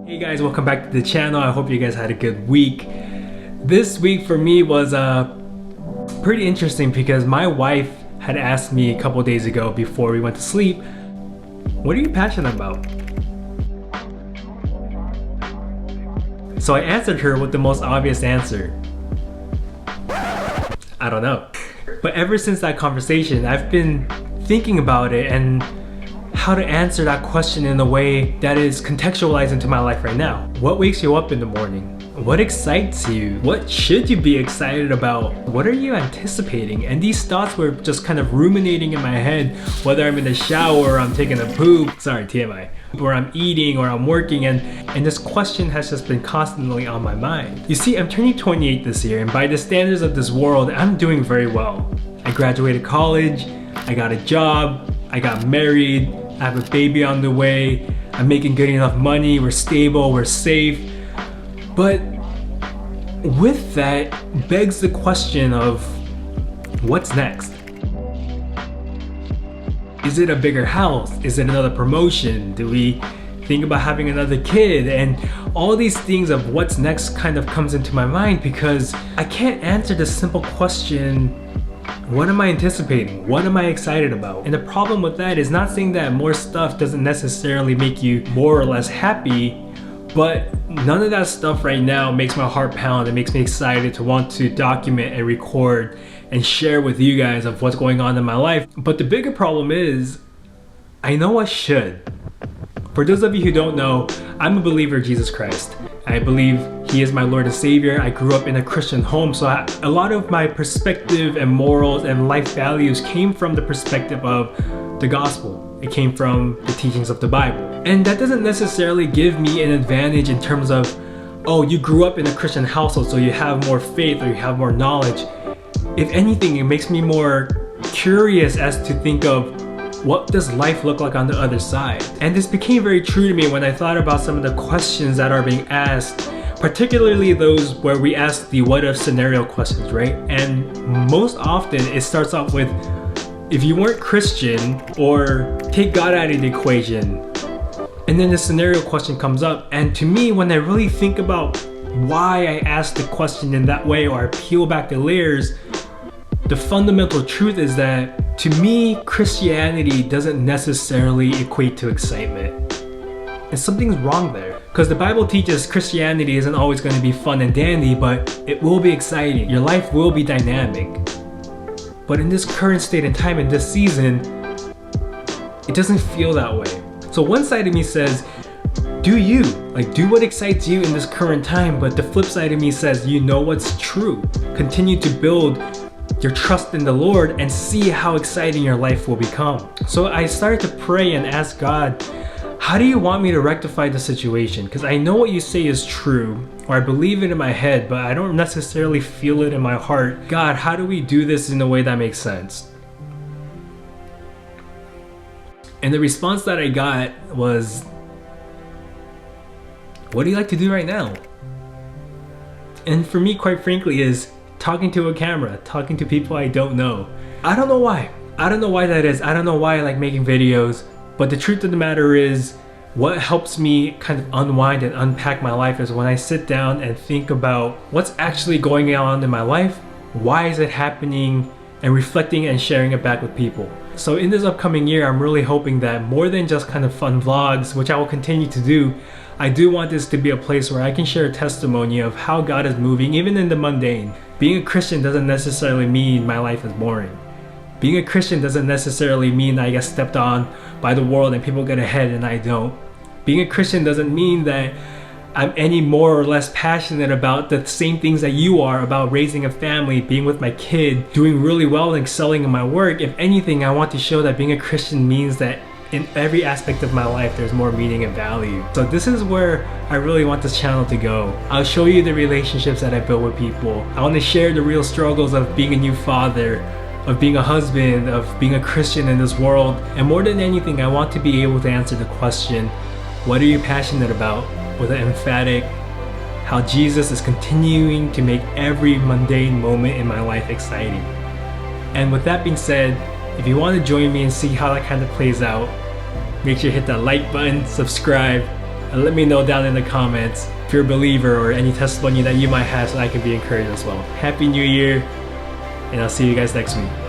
Hey guys, welcome back to the channel. I hope you guys had a good week. This week for me was pretty interesting because my wife had asked me a couple days ago before we went to sleep, what are you passionate about? So I answered her with the most obvious answer. I don't know. But ever since that conversation, I've been thinking about it and how to answer that question in a way that is contextualized into my life right now. What wakes you up in the morning? What excites you? What should you be excited about? What are you anticipating? And these thoughts were just kind of ruminating in my head, whether I'm in the shower or I'm taking a poop, sorry TMI, or I'm eating or I'm working, and this question has just been constantly on my mind. You see, I'm turning 28 this year, and by the standards of this world, I'm doing very well. I graduated college, I got a job, I got married, I have a baby on the way, I'm making good enough money, we're stable, we're safe. But with that begs the question of what's next? Is it a bigger house? Is it another promotion? Do we think about having another kid? And all these things of what's next kind of comes into my mind because I can't answer the simple question, what am I anticipating? What am I excited about? And the problem with that is not saying that more stuff doesn't necessarily make you more or less happy, but none of that stuff right now makes my heart pound. It makes me excited to want to document and record and share with you guys of what's going on in my life. But the bigger problem is, I know I should. For those of you who don't know, I'm a believer of Jesus Christ. I believe He is my Lord and Savior. I grew up in a Christian home, so a lot of my perspective and morals and life values came from the perspective of the gospel. It came from the teachings of the Bible. And that doesn't necessarily give me an advantage in terms of, oh, you grew up in a Christian household, so you have more faith or you have more knowledge. If anything, it makes me more curious as to think of, what does life look like on the other side? And this became very true to me when I thought about some of the questions that are being asked, particularly those where we ask the what if scenario questions, right? And most often it starts off with, if you weren't Christian, or take God out of the equation, and then the scenario question comes up. And to me, when I really think about why I asked the question in that way, or I peel back the layers, the fundamental truth is that to me, Christianity doesn't necessarily equate to excitement. And something's wrong there. Because the Bible teaches Christianity isn't always going to be fun and dandy, but it will be exciting. Your life will be dynamic. But in this current state and time, in this season, it doesn't feel that way. So one side of me says, do you, do what excites you in this current time, but the flip side of me says, you know what's true. Continue to build your trust in the Lord and see how exciting your life will become. So I started to pray and ask God, how do you want me to rectify the situation? Because I know what you say is true, or I believe it in my head, but I don't necessarily feel it in my heart. God, how do we do this in a way that makes sense? And the response that I got was, what do you like to do right now? And for me, quite frankly, is talking to a camera, talking to people I don't know. I don't know why. I don't know why that is. I don't know why I like making videos. But the truth of the matter is, what helps me kind of unwind and unpack my life is when I sit down and think about what's actually going on in my life, why is it happening, and reflecting and sharing it back with people. So in this upcoming year, I'm really hoping that more than just kind of fun vlogs, which I will continue to do, I do want this to be a place where I can share a testimony of how God is moving, even in the mundane. Being a Christian doesn't necessarily mean my life is boring. Being a Christian doesn't necessarily mean I get stepped on by the world and people get ahead and I don't. Being a Christian doesn't mean that I'm any more or less passionate about the same things that you are, about raising a family, being with my kid, doing really well and excelling in my work. If anything, I want to show that being a Christian means that in every aspect of my life, there's more meaning and value. So this is where I really want this channel to go. I'll show you the relationships that I built with people. I want to share the real struggles of being a new father, of being a husband, of being a Christian in this world. And more than anything, I want to be able to answer the question, what are you passionate about? With an emphatic, how Jesus is continuing to make every mundane moment in my life exciting. And with that being said, if you want to join me and see how that kind of plays out, make sure you hit that like button, subscribe, And let me know down in the comments if you're a believer or any testimony that you might have so I can be encouraged as well. Happy New Year, and I'll see you guys next week.